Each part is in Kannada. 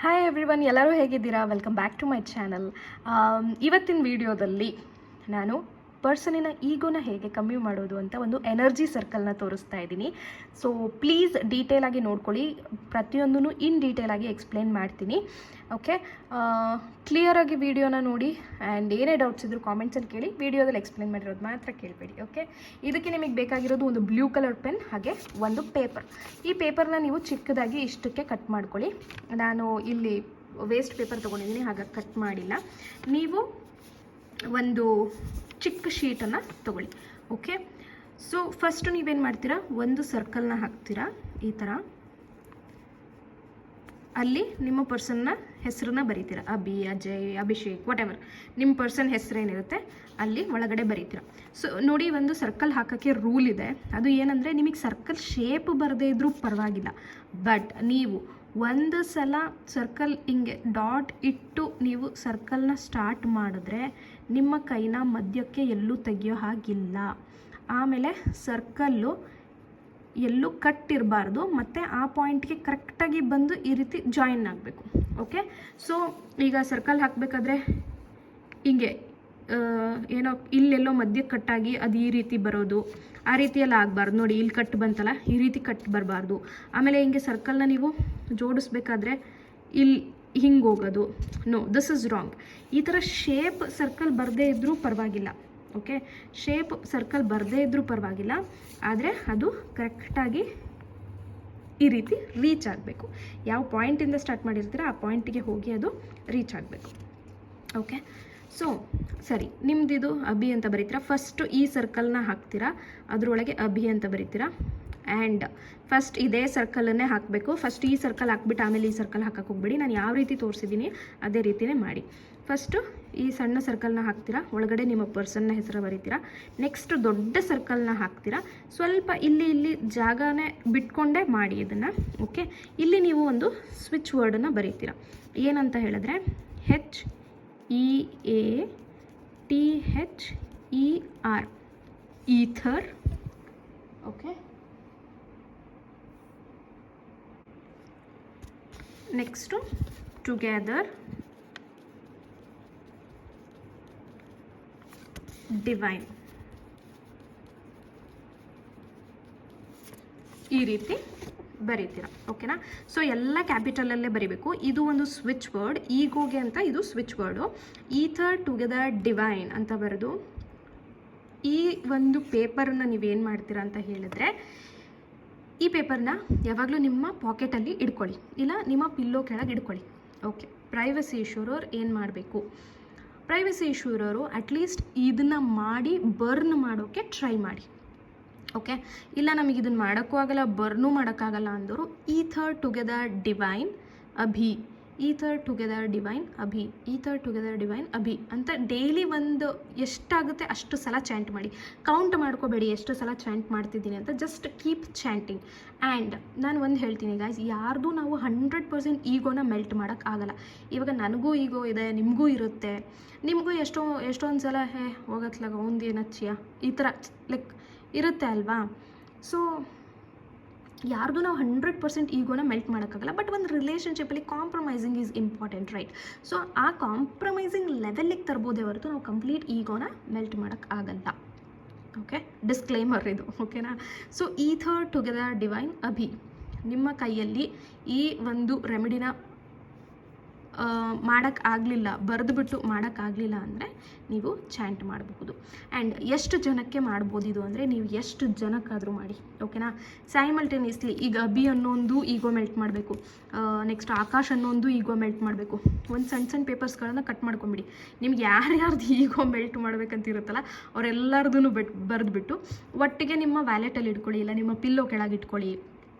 ಹಾಯ್ ಎವ್ರಿವನ್, ಎಲ್ಲರೂ ಹೇಗಿದ್ದೀರಾ? Welcome back to my channel. ಇವತ್ತಿನ ವಿಡಿಯೋದಲ್ಲಿ ನಾನು ಪರ್ಸನಿನ ಈಗೋನ ಹೇಗೆ ಕಮ್ಮಿ ಮಾಡೋದು ಅಂತ ಒಂದು ಎನರ್ಜಿ ಸರ್ಕಲ್ನ ತೋರಿಸ್ತಾ ಇದ್ದೀನಿ. ಸೊ ಪ್ಲೀಸ್ ಡೀಟೇಲಾಗಿ ನೋಡ್ಕೊಳ್ಳಿ, ಪ್ರತಿಯೊಂದೂ ಇನ್ ಡೀಟೇಲಾಗಿ ಎಕ್ಸ್ಪ್ಲೇನ್ ಮಾಡ್ತೀನಿ. ಓಕೆ, ಕ್ಲಿಯರಾಗಿ ವಿಡಿಯೋನ ನೋಡಿ ಆ್ಯಂಡ್ ಏನೇ ಡೌಟ್ಸ್ ಇದ್ದರೂ ಕಾಮೆಂಟ್ಸಲ್ಲಿ ಕೇಳಿ. ವಿಡಿಯೋದಲ್ಲಿ ಎಕ್ಸ್ಪ್ಲೇನ್ ಮಾಡಿರೋದು ಮಾತ್ರ ಕೇಳಬೇಡಿ. ಓಕೆ, ಇದಕ್ಕೆ ನಿಮಗೆ ಬೇಕಾಗಿರೋದು ಒಂದು ಬ್ಲೂ ಕಲರ್ ಪೆನ್ ಹಾಗೆ ಒಂದು ಪೇಪರ್. ಈ ಪೇಪರ್ನ ನೀವು ಚಿಕ್ಕದಾಗಿ ಇಷ್ಟಕ್ಕೆ ಕಟ್ ಮಾಡ್ಕೊಳ್ಳಿ. ನಾನು ಇಲ್ಲಿ ವೇಸ್ಟ್ ಪೇಪರ್ ತೊಗೊಂಡಿದ್ದೀನಿ, ಹಾಗಾಗಿ ಕಟ್ ಮಾಡಿಲ್ಲ. ನೀವು ಒಂದು ಚಿಕ್ಕ ಶೀಟನ್ನು ತೊಗೊಳ್ಳಿ. ಓಕೆ, ಸೊ ಫಸ್ಟು ನೀವೇನು ಮಾಡ್ತೀರಾ, ಒಂದು ಸರ್ಕಲ್ನ ಹಾಕ್ತೀರಾ ಈ ಥರ. ಅಲ್ಲಿ ನಿಮ್ಮ ಪರ್ಸನ್ನ ಹೆಸರನ್ನ ಬರೀತೀರಾ, ಅಭಿ, ಅಜಯ್, ಅಭಿಷೇಕ್, ವಾಟ್ ಎವರ್ ನಿಮ್ಮ ಪರ್ಸನ್ ಹೆಸರೇನಿರುತ್ತೆ ಅಲ್ಲಿ ಒಳಗಡೆ ಬರೀತೀರಾ. ಸೊ ನೋಡಿ, ಒಂದು ಸರ್ಕಲ್ ಹಾಕೋಕ್ಕೆ ರೂಲ್ ಇದೆ. ಅದು ಏನಂದರೆ, ನಿಮಗೆ ಸರ್ಕಲ್ ಶೇಪ್ ಬರದೇ ಇದ್ರೂ ಪರವಾಗಿಲ್ಲ, ಬಟ್ ನೀವು ಒಂದು ಸಲ ಸರ್ಕಲ್ ಹಿಂಗೆ ಡಾಟ್ ಇಟ್ಟು ನೀವು ಸರ್ಕಲ್ನ ಸ್ಟಾರ್ಟ್ ಮಾಡಿದ್ರೆ ನಿಮ್ಮ ಕೈನ ಮಧ್ಯಕ್ಕೆ ಎಲ್ಲೂ ತೆಗಿಯೋ ಹಾಗಿಲ್ಲ. ಆಮೇಲೆ ಸರ್ಕಲ್ಲು ಎಲ್ಲೂ ಕಟ್ ಇರಬಾರ್ದು, ಮತ್ತು ಆ ಪಾಯಿಂಟ್ಗೆ ಕರೆಕ್ಟಾಗಿ ಬಂದು ಈ ರೀತಿ ಜಾಯಿನ್ ಆಗಬೇಕು. ಓಕೆ, ಸೊ ಈಗ ಸರ್ಕಲ್ ಹಾಕಬೇಕಾದ್ರೆ ಹಿಂಗೆ ಏನೋ ಇಲ್ಲೆಲ್ಲೋ ಮಧ್ಯಕ್ಕೆ ಕಟ್ಟಾಗಿ ಅದು ಈ ರೀತಿ ಬರೋದು, ಆ ರೀತಿಯೆಲ್ಲ ಆಗಬಾರ್ದು. ನೋಡಿ, ಇಲ್ಲಿ ಕಟ್ ಬಂತಲ್ಲ, ಈ ರೀತಿ ಕಟ್ ಬರಬಾರ್ದು. ಆಮೇಲೆ ಹಿಂಗೆ ಸರ್ಕಲ್ನ ನೀವು ಜೋಡಿಸ್ಬೇಕಾದ್ರೆ ಇಲ್ಲಿ ಹಿಂಗೆ ಹೋಗೋದು, ನೋ, ದಿಸ್ ಇಸ್ ರಾಂಗ್. ಈ ಥರ ಶೇಪ್ ಸರ್ಕಲ್ ಬರದೇ ಇದ್ದರೂ ಪರವಾಗಿಲ್ಲ. ಓಕೆ, ಶೇಪ್ ಸರ್ಕಲ್ ಬರದೇ ಇದ್ದರೂ ಪರವಾಗಿಲ್ಲ, ಆದರೆ ಅದು ಕರೆಕ್ಟಾಗಿ ಈ ರೀತಿ ರೀಚ್ ಆಗಬೇಕು. ಯಾವ ಪಾಯಿಂಟಿಂದ ಸ್ಟಾರ್ಟ್ ಮಾಡಿರ್ತೀರ ಆ ಪಾಯಿಂಟಿಗೆ ಹೋಗಿ ಅದು ರೀಚ್ ಆಗಬೇಕು. ಓಕೆ, ಸೊ ಸರಿ, ನಿಮ್ಮದಿದು ಅಭಿ ಅಂತ ಬರೀತೀರಾ. ಫಸ್ಟು ಈ ಸರ್ಕಲ್ನ ಹಾಕ್ತೀರಾ, ಅದರೊಳಗೆ ಅಭಿ ಅಂತ ಬರೀತೀರಾ. ಆ್ಯಂಡ್ ಫಸ್ಟ್ ಇದೇ ಸರ್ಕಲನ್ನೇ ಹಾಕಬೇಕು. ಫಸ್ಟ್ ಈ ಸರ್ಕಲ್ ಹಾಕ್ಬಿಟ್ಟು ಆಮೇಲೆ ಈ ಸರ್ಕಲ್ ಹಾಕಕ್ಕೆ ಹೋಗ್ಬೇಡಿ. ನಾನು ಯಾವ ರೀತಿ ತೋರಿಸಿದ್ದೀನಿ ಅದೇ ರೀತಿಯೇ ಮಾಡಿ. ಫಸ್ಟು ಈ ಸಣ್ಣ ಸರ್ಕಲ್ನ ಹಾಕ್ತೀರಾ, ಒಳಗಡೆ ನಿಮ್ಮ ಪರ್ಸನ್ನ ಹೆಸರು ಬರೀತೀರಾ. ನೆಕ್ಸ್ಟ್ ದೊಡ್ಡ ಸರ್ಕಲ್ನ ಹಾಕ್ತೀರಾ. ಸ್ವಲ್ಪ ಇಲ್ಲಿ ಜಾಗನೇ ಬಿಟ್ಕೊಂಡೇ ಮಾಡಿ ಇದನ್ನು. ಓಕೆ, ಇಲ್ಲಿ ನೀವು ಒಂದು ಸ್ವಿಚ್ ವರ್ಡನ್ನು ಬರೀತೀರಾ. ಏನಂತ ಹೇಳಿದ್ರೆ HEATHER, ether. Okay, next together, divine. ಈ ರೀತಿ ಬರೀತೀರ. ಓಕೆನಾ? ಸೊ ಎಲ್ಲ ಕ್ಯಾಪಿಟಲಲ್ಲೇ ಬರೀಬೇಕು. ಇದು ಒಂದು ಸ್ವಿಚ್ ವರ್ಡ್, ಈಗೋಗೆ ಅಂತ ಇದು switch word. Ether, together, divine ಅಂತ ಬರೆದು ಈ ಒಂದು ಪೇಪರನ್ನು ನೀವೇನು ಮಾಡ್ತೀರಾ ಅಂತ ಹೇಳಿದ್ರೆ, ಈ ಪೇಪರ್ನ ಯಾವಾಗಲೂ ನಿಮ್ಮ ಪಾಕೆಟಲ್ಲಿ ಇಟ್ಕೊಳ್ಳಿ, ಇಲ್ಲ ನಿಮ್ಮ ಪಿಲ್ಲೋ ಕೆಳಗೆ ಇಟ್ಕೊಳ್ಳಿ. ಓಕೆ, ಪ್ರೈವಸಿ ಇಶ್ಯೂರವ್ರು ಏನು ಮಾಡಬೇಕು, ಪ್ರೈವಸಿ ಇಶ್ಯೂರವರು ಅಟ್ಲೀಸ್ಟ್ ಇದನ್ನು ಮಾಡಿ ಬರ್ನ್ ಮಾಡೋಕ್ಕೆ ಟ್ರೈ ಮಾಡಿ. ಓಕೆ, ಇಲ್ಲ ನಮಗೆ ಇದನ್ನು ಮಾಡೋಕ್ಕೂ ಆಗಲ್ಲ, ಬರ್ನೂ ಮಾಡೋಕ್ಕಾಗಲ್ಲ ಅಂದವರು ether together divine Abhi, ether together divine Abhi, ether together divine Abhi ಅಂತ ಡೈಲಿ ಒಂದು ಎಷ್ಟಾಗುತ್ತೆ ಅಷ್ಟು ಸಲ ಚಾಂಟ್ ಮಾಡಿ. ಕೌಂಟ್ ಮಾಡ್ಕೋಬೇಡಿ ಎಷ್ಟು ಸಲ ಚಾಂಟ್ ಮಾಡ್ತಿದ್ದೀನಿ ಅಂತ, ಜಸ್ಟ್ ಕೀಪ್ ಚಾಂಟಿಂಗ್. ಆ್ಯಂಡ್ ನಾನು ಒಂದು ಹೇಳ್ತೀನಿ ಗಾಯ್ಸ್, ಯಾರ್ದು ನಾವು 100% ಈಗೋನ ಮೆಲ್ಟ್ ಮಾಡೋಕ್ಕಾಗಲ್ಲ. ಇವಾಗ ನನಗೂ ಈಗೋ ಇದೆ, ನಿಮಗೂ ಇರುತ್ತೆ. ನಿಮಗೂ ಎಷ್ಟೊಂದು ಸಲ ಹೋಗತ್ಲಾಗ ಒಂದು ಏನಚ್ಚಿಯ ಈ ಥರ ಲೈಕ್ ಇರುತ್ತೆ ಅಲ್ವಾ. ಸೊ ಯಾರ್ದು ನಾವು 100% ಈಗೋನ ಮೆಲ್ಟ್ ಮಾಡೋಕ್ಕಾಗಲ್ಲ, ಬಟ್ ಒಂದು ರಿಲೇಷನ್ಶಿಪ್ಪಲ್ಲಿ compromising is important, right? So ಆ ಕಾಂಪ್ರಮೈಸಿಂಗ್ ಲೆವೆಲ್ಲಿಗೆ ತರ್ಬೋದೇ ಹೊರತು ನಾವು ಕಂಪ್ಲೀಟ್ ಈಗೋನ ಮೆಲ್ಟ್ ಮಾಡೋಕ್ಕಾಗಲ್ಲ. ಓಕೆ, ಡಿಸ್ಕ್ಲೇಮರ್ ಇದು. ಓಕೆನಾ? So ether together divine Abhi, ನಿಮ್ಮ ಕೈಯಲ್ಲಿ ಈ ಒಂದು ರೆಮಿಡಿನ ಮಾಡೋಕ್ಕಾಗಲಿಲ್ಲ, ಬರೆದುಬಿಟ್ಟು ಮಾಡೋಕ್ಕಾಗಲಿಲ್ಲ ಅಂದರೆ ನೀವು ಚಾಂಟ್ ಮಾಡಬಹುದು. ಆ್ಯಂಡ್ ಎಷ್ಟು ಜನಕ್ಕೆ ಮಾಡ್ಬೋದು ಇದು ಅಂದರೆ, ನೀವು ಎಷ್ಟು ಜನಕ್ಕಾದರೂ ಮಾಡಿ. ಓಕೆನಾ? ಸೈಮಲ್ಟೇನಿಯಸ್ಲಿ ಈಗ ಅಭಿ ಅನ್ನೋಂದು ಈಗೋ ಮೆಲ್ಟ್ ಮಾಡಬೇಕು, ನೆಕ್ಸ್ಟ್ ಆಕಾಶ್ ಅನ್ನೋಂದು ಈಗೋ ಮೆಲ್ಟ್ ಮಾಡಬೇಕು. ಒಂದು ಸಣ್ಣ ಪೇಪರ್ಸ್ಗಳನ್ನು ಕಟ್ ಮಾಡ್ಕೊಂಬಿಡಿ. ನಿಮ್ಗೆ ಯಾರ್ಯಾರ್ದು ಈಗೋ ಮೆಲ್ಟ್ ಮಾಡ್ಬೇಕಂತ ಇರುತ್ತಲ್ಲ ಅವರೆಲ್ಲರದೂ ಬರೆದ್ಬಿಟ್ಟು ಒಟ್ಟಿಗೆ ನಿಮ್ಮ ವ್ಯಾಲೆಟಲ್ಲಿ ಇಟ್ಕೊಳ್ಳಿ, ಇಲ್ಲ ನಿಮ್ಮ ಪಿಲ್ಲೋ ಕೆಳಗೆ ಇಟ್ಕೊಳ್ಳಿ,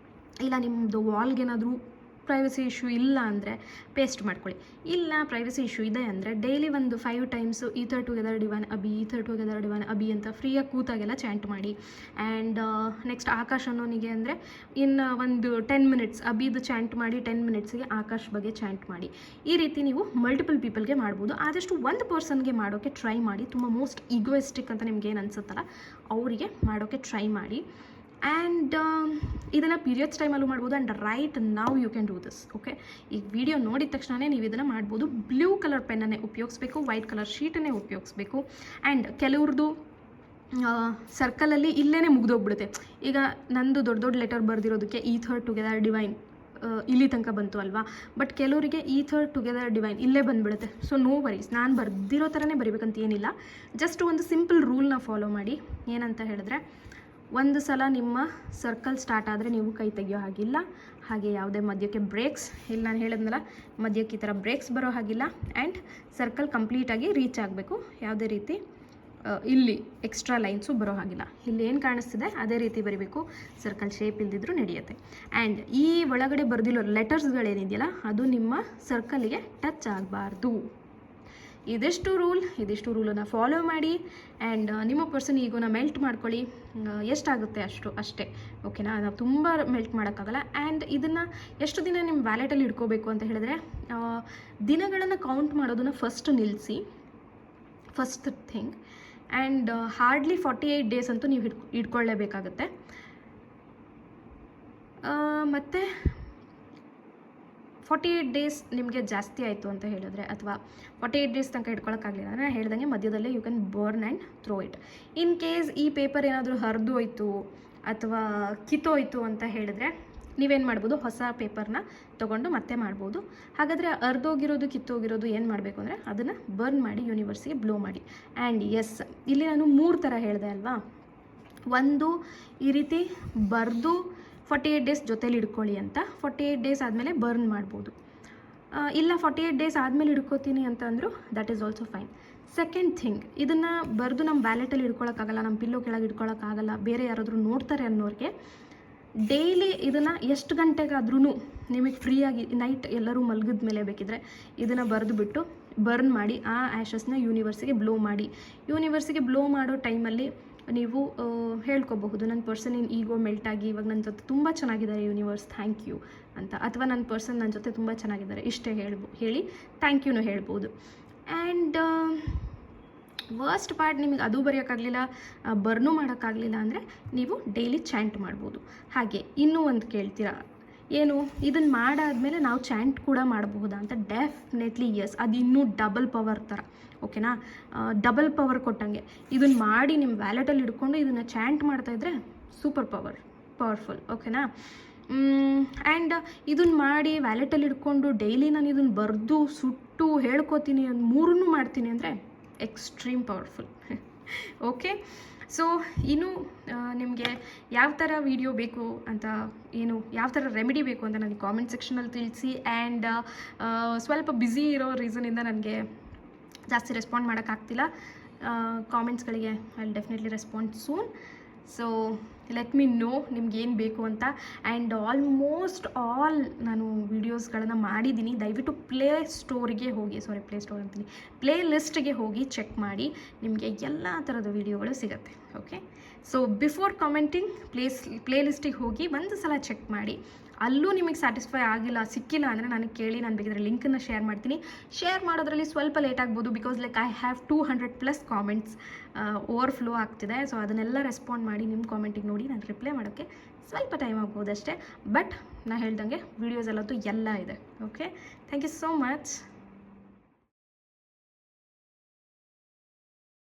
ಇಲ್ಲ ನಿಮ್ಮದು ವಾಲ್ಗೇನಾದರೂ ಪ್ರೈವಸಿ ಇಶ್ಯೂ ಇಲ್ಲ ಅಂದರೆ ಪೇಸ್ಟ್ ಮಾಡ್ಕೊಳ್ಳಿ. ಇಲ್ಲ ಪ್ರೈವಸಿ ಇಶ್ಯೂ ಇದೆ ಅಂದರೆ ಡೈಲಿ ಒಂದು 5 times ether together divine Abhi, ether together divine Abhi ಅಂತ ಫ್ರೀಯಾಗಿ ಕೂತಾಗೆಲ್ಲ ಚಾಂಟ್ ಮಾಡಿ. ಆ್ಯಂಡ್ ನೆಕ್ಸ್ಟ್ ಆಕಾಶ್ ಅನ್ನೋನಿಗೆ ಅಂದರೆ ಇನ್ನು ಒಂದು 10 ಮಿನಿಟ್ಸ್ ಅಬಿದು ಚಾಂಟ್ ಮಾಡಿ, 10 ಮಿನಿಟ್ಸ್ಗೆ ಆಕಾಶ್ ಬಗ್ಗೆ ಚಾಂಟ್ ಮಾಡಿ. ಈ ರೀತಿ ನೀವು ಮಲ್ಟಿಪಲ್ ಪೀಪಲ್ಗೆ ಮಾಡ್ಬೋದು. ಆದಷ್ಟು ಒಂದು ಪರ್ಸನ್ಗೆ ಮಾಡೋಕ್ಕೆ ಟ್ರೈ ಮಾಡಿ. ತುಂಬ ಮೋಸ್ಟ್ ಈಗೋಯಿಸ್ಟಿಕ್ ಅಂತ ನಿಮ್ಗೆ ಏನು ಅನಿಸುತ್ತಲ್ಲ ಅವರಿಗೆ ಮಾಡೋಕ್ಕೆ ಟ್ರೈ ಮಾಡಿ. ಆ್ಯಂಡ್ ಇದನ್ನು ಪೀರಿಯಡ್ಸ್ ಟೈಮಲ್ಲೂ ಮಾಡ್ಬೋದು. ಆ್ಯಂಡ್ ರೈಟ್ ನಾವು you can do this. Okay, ಈಗ ವಿಡಿಯೋ ನೋಡಿದ ತಕ್ಷಣವೇ ನೀವು ಇದನ್ನು ಮಾಡ್ಬೋದು. ಬ್ಲೂ ಕಲರ್ ಪೆನ್ನನ್ನೇ ಉಪಯೋಗಿಸ್ಬೇಕು, ವೈಟ್ ಕಲರ್ ಶೀಟನ್ನೇ ಉಪಯೋಗಿಸ್ಬೇಕು. ಆ್ಯಂಡ್ ಕೆಲವ್ರದ್ದು ಸರ್ಕಲಲ್ಲಿ ಇಲ್ಲೇ ಮುಗಿದೋಗ್ಬಿಡುತ್ತೆ. ಈಗ ನಂದು ದೊಡ್ಡ ದೊಡ್ಡ ಲೆಟರ್ ಬರೆದಿರೋದಕ್ಕೆ ಈಥರ್ ಟುಗೆದರ್ ಡಿವೈನ್ ಇಲ್ಲಿ ತನಕ ಬಂತು ಅಲ್ವಾ. ಬಟ್ ಕೆಲವರಿಗೆ ಈಥರ್ ಟುಗೆದರ್ ಡಿವೈನ್ ಇಲ್ಲೇ ಬಂದುಬಿಡುತ್ತೆ. ಸೊ ನೋ ವರೀಸ್, ನಾನು ಬರ್ದಿರೋ ಥರನೇ ಬರಿಬೇಕಂತ ಏನಿಲ್ಲ. ಜಸ್ಟ್ ಒಂದು ಸಿಂಪಲ್ ರೂಲ್ನ ಫಾಲೋ ಮಾಡಿ. ಏನಂತ ಹೇಳಿದ್ರೆ, ಒಂದು ಸಲ ನಿಮ್ಮ ಸರ್ಕಲ್ ಸ್ಟಾರ್ಟ್ ಆದರೆ ನೀವು ಕೈ ತೆಗಿಯೋ ಹಾಗಿಲ್ಲ. ಹಾಗೆ ಯಾವುದೇ ಮಧ್ಯಕ್ಕೆ ಬ್ರೇಕ್ಸ್ ಇಲ್ಲಿ ನಾನು ಹೇಳಿದ್ನಲ್ಲ, ಮಧ್ಯಕ್ಕೆ ಈ ಥರ ಬ್ರೇಕ್ಸ್ ಬರೋ ಹಾಗಿಲ್ಲ. ಆ್ಯಂಡ್ ಸರ್ಕಲ್ ಕಂಪ್ಲೀಟಾಗಿ ರೀಚ್ ಆಗಬೇಕು. ಯಾವುದೇ ರೀತಿ ಇಲ್ಲಿ ಎಕ್ಸ್ಟ್ರಾ ಲೈನ್ಸು ಬರೋ ಹಾಗಿಲ್ಲ. ಇಲ್ಲಿ ಏನು ಕಾಣಿಸ್ತಿದೆ ಅದೇ ರೀತಿ ಬರಿಬೇಕು. ಸರ್ಕಲ್ ಶೇಪ್ ಇಲ್ದಿದ್ರೂ ನಡೆಯುತ್ತೆ. ಆ್ಯಂಡ್ ಈ ಒಳಗಡೆ ಬರೆದಿರೋ ಲೆಟರ್ಸ್ಗಳೇನಿದೆಯಲ್ಲ ಅದು ನಿಮ್ಮ ಸರ್ಕಲ್ಗೆ ಟಚ್ ಆಗಬಾರ್ದು. ಇದಿಷ್ಟು ರೂಲನ್ನು ಫಾಲೋ ಮಾಡಿ. ಆ್ಯಂಡ್ ನಿಮ್ಮ ಪರ್ಸನ್ ಈಗೋನ ಮೆಲ್ಟ್ ಮಾಡ್ಕೊಳ್ಳಿ. ಎಷ್ಟಾಗುತ್ತೆ ಅಷ್ಟೇ. ಓಕೆನಾ, ನಾವು ತುಂಬ ಮೆಲ್ಟ್ ಮಾಡೋಕ್ಕಾಗಲ್ಲ. ಆ್ಯಂಡ್ ಇದನ್ನು ಎಷ್ಟು ದಿನ ನಿಮ್ಮ ವ್ಯಾಲೆಟಲ್ಲಿ ಇಟ್ಕೋಬೇಕು ಅಂತ ಹೇಳಿದ್ರೆ, ದಿನಗಳನ್ನು ಕೌಂಟ್ ಮಾಡೋದನ್ನು ಫಸ್ಟ್ ನಿಲ್ಲಿಸಿ, first thing. And hardly 48 days ಅಂತೂ ನೀವು ಇಟ್ಕೊಳ್ಳೇಬೇಕಾಗುತ್ತೆ. ಮತ್ತು 48 ಡೇಸ್ ನಿಮಗೆ ಜಾಸ್ತಿ ಆಯಿತು ಅಂತ ಹೇಳಿದ್ರೆ, ಅಥವಾ 48 ಡೇಸ್ ತನಕ ಇಟ್ಕೊಳ್ಳೋಕ್ಕಾಗಲಿಲ್ಲ ಅಂದರೆ ನಾನು ಹೇಳ್ದಂಗೆ ಮಧ್ಯದಲ್ಲೇ you can burn and throw it. In case ಈ ಪೇಪರ್ ಏನಾದರೂ ಹರಿದು ಹೋಯ್ತು ಅಥವಾ ಕಿತ್ತೋಯ್ತು ಅಂತ ಹೇಳಿದ್ರೆ ನೀವೇನು ಮಾಡ್ಬೋದು, ಹೊಸ ಪೇಪರ್ನ ತೊಗೊಂಡು ಮತ್ತೆ ಮಾಡ್ಬೋದು. ಹಾಗಾದರೆ ಅರ್ಧೋಗಿರೋದು ಕಿತ್ತೋಗಿರೋದು ಏನು ಮಾಡಬೇಕು ಅಂದರೆ ಅದನ್ನು ಬರ್ನ್ ಮಾಡಿ ಯೂನಿವರ್ಸಿಗೆ ಬ್ಲೋ ಮಾಡಿ. ಆ್ಯಂಡ್ ಎಸ್, ಇಲ್ಲಿ ನಾನು 3 ಥರ ಹೇಳಿದೆ ಅಲ್ವಾ. ಒಂದು, ಈ ರೀತಿ ಬರೆದು 48 ಡೇಸ್ ಜೊತೇಲಿ ಇಟ್ಕೊಳ್ಳಿ ಅಂತ. 48 ಡೇಸ್ ಆದಮೇಲೆ ಬರ್ನ್ ಮಾಡ್ಬೋದು. ಇಲ್ಲ 48 ಡೇಸ್ ಆದಮೇಲೆ ಇಟ್ಕೋತೀನಿ ಅಂತ ಅಂದರು, that is also fine. Second thing, ಇದನ್ನು ಬರೆದು ನಮ್ಮ ವ್ಯಾಲೆಟಲ್ಲಿ ಇಟ್ಕೊಳ್ಳೋಕ್ಕಾಗಲ್ಲ, ನಮ್ಮ ಪಿಲ್ಲೋ ಕೆಳಗೆ ಇಟ್ಕೊಳ್ಳೋಕ್ಕಾಗಲ್ಲ, ಬೇರೆ ಯಾರಾದರೂ ನೋಡ್ತಾರೆ ಅನ್ನೋರಿಗೆ ಡೈಲಿ ಇದನ್ನು ಎಷ್ಟು ಗಂಟೆಗಾದ್ರೂ ನಿಮಗೆ ಫ್ರೀಯಾಗಿ ನೈಟ್ ಎಲ್ಲರೂ ಮಲಗಿದ ಮೇಲೆ ಬೇಕಿದ್ರೆ ಇದನ್ನು ಬರೆದುಬಿಟ್ಟು ಬರ್ನ್ ಮಾಡಿ ಆ ಆ್ಯಶಸ್ನ ಯೂನಿವರ್ಸಿಗೆ ಬ್ಲೋ ಮಾಡಿ. ಯೂನಿವರ್ಸಿಗೆ ಬ್ಲೋ ಮಾಡೋ ಟೈಮಲ್ಲಿ ನೀವು ಹೇಳ್ಕೋಬಹುದು, ನನ್ನ ಪರ್ಸನ್ ಇನ್ ಈಗೋ ಮೆಲ್ಟ್ ಆಗಿ ಇವಾಗ ನನ್ನ ಜೊತೆ ತುಂಬ ಚೆನ್ನಾಗಿದ್ದಾರೆ ಯೂನಿವರ್ಸ್, ಥ್ಯಾಂಕ್ ಯು ಅಂತ. ಅಥವಾ ನನ್ನ ಪರ್ಸನ್ ನನ್ನ ಜೊತೆ ತುಂಬ ಚೆನ್ನಾಗಿದ್ದಾರೆ ಇಷ್ಟೇ ಹೇಳಿ ಥ್ಯಾಂಕ್ ಯುನೂ ಹೇಳ್ಬೋದು. ಆ್ಯಂಡ್ ವರ್ಸ್ಟ್ ಪಾರ್ಟ್, ನಿಮಗೆ ಅದು ಬರೆಯೋಕ್ಕಾಗಲಿಲ್ಲ, ಬರ್ನು ಮಾಡೋಕ್ಕಾಗಲಿಲ್ಲ ಅಂದರೆ ನೀವು ಡೈಲಿ ಚಾಂಟ್ ಮಾಡ್ಬೋದು. ಹಾಗೆ ಇನ್ನೂ ಒಂದು ಕೇಳ್ತೀರಾ, ಏನು ಇದನ್ನು ಮಾಡಾದಮೇಲೆ ನಾವು ಚಾಂಟ್ ಕೂಡ ಮಾಡಬಹುದಾ ಅಂತ. ಡೆಫಿನೆಟ್ಲಿ ಎಸ್, ಅದು ಇನ್ನೂ ಡಬಲ್ ಪವರ್ ಥರ. ಓಕೆನಾ, ಡಬಲ್ ಪವರ್ ಕೊಟ್ಟಂಗೆ. ಇದನ್ನು ಮಾಡಿ ನಿಮ್ಮ ವ್ಯಾಲೆಟಲ್ಲಿ ಇಟ್ಕೊಂಡು ಇದನ್ನು ಚಾಂಟ್ ಮಾಡ್ತಾಯಿದ್ರೆ ಸೂಪರ್ ಪವರ್ಫುಲ್. ಓಕೆನಾ. ಆ್ಯಂಡ್ ಇದನ್ನು ಮಾಡಿ ವ್ಯಾಲೆಟಲ್ಲಿ ಇಟ್ಕೊಂಡು ಡೈಲಿ ನಾನು ಇದನ್ನು ಬರೆದು ಸುಟ್ಟು ಹೇಳ್ಕೊತೀನಿ, ಅದು 3 ಮಾಡ್ತೀನಿ ಅಂದರೆ ಎಕ್ಸ್ಟ್ರೀಮ್ ಪವರ್ಫುಲ್. ಓಕೆ, ಸೊ ಇನ್ನು ನಿಮಗೆ ಯಾವ ಥರ ವಿಡಿಯೋ ಬೇಕು ಅಂತ, ಯಾವ ಥರ ರೆಮಿಡಿ ಬೇಕು ಅಂತ ನನಗೆ ಕಾಮೆಂಟ್ ಸೆಕ್ಷನಲ್ಲಿ ತಿಳಿಸಿ. ಆ್ಯಂಡ್ ಸ್ವಲ್ಪ ಬ್ಯುಸಿ ಇರೋ ರೀಸನಿಂದ ನನಗೆ ಜಾಸ್ತಿ ರೆಸ್ಪಾಂಡ್ ಮಾಡೋಕ್ಕಾಗ್ತಿಲ್ಲ ಕಾಮೆಂಟ್ಸ್ಗಳಿಗೆ. I will definitely respond soon. So let me know ನಿಮ್ಗೇನು ಬೇಕು ಅಂತ. ಆ್ಯಂಡ್ ಆಲ್ಮೋಸ್ಟ್ ಆಲ್ ನಾನು ವೀಡಿಯೋಸ್ಗಳನ್ನು ಮಾಡಿದ್ದೀನಿ. ದಯವಿಟ್ಟು ಪ್ಲೇ ಲಿಸ್ಟ್ಗೆ ಹೋಗಿ ಚೆಕ್ ಮಾಡಿ, ನಿಮಗೆ ಎಲ್ಲ ಥರದ ವೀಡಿಯೋಗಳು ಸಿಗುತ್ತೆ. ಓಕೆ, ಸೊ ಬಿಫೋರ್ ಕಾಮೆಂಟಿಂಗ್ ಪ್ಲೇ ಲಿಸ್ಟಿಗೆ ಹೋಗಿ ಒಂದು ಸಲ ಚೆಕ್ ಮಾಡಿ. ಅಲ್ಲೂ ನಿಮಗೆ ಸ್ಯಾಟಿಸ್ಫೈ ಸಿಕ್ಕಿಲ್ಲ ಅಂದರೆ ನನಗೆ ಕೇಳಿ, ನಾನು ಬೇಕಿದ್ರೆ ಲಿಂಕನ್ನು ಶೇರ್ ಮಾಡ್ತೀನಿ. ಶೇರ್ ಮಾಡೋದ್ರಲ್ಲಿ ಸ್ವಲ್ಪ ಲೇಟ್ ಆಗ್ಬೋದು, because like I have 200+ comments overflow ಆಗ್ತಿದೆ. ಸೊ ಅದನ್ನೆಲ್ಲ ರೆಸ್ಪಾಂಡ್ ಮಾಡಿ ನಿಮ್ಮ ಕಾಮೆಂಟಿಗೆ ನೋಡಿ ನಾನು ರಿಪ್ಲೈ ಮಾಡೋಕ್ಕೆ ಸ್ವಲ್ಪ ಟೈಮ್ ಆಗ್ಬೋದು ಅಷ್ಟೇ. ಬಟ್ ನಾನು ಹೇಳ್ದಂಗೆ ವೀಡಿಯೋಸ್ ಎಲ್ಲದ್ದು ಎಲ್ಲ ಇದೆ. Okay, thank you so much.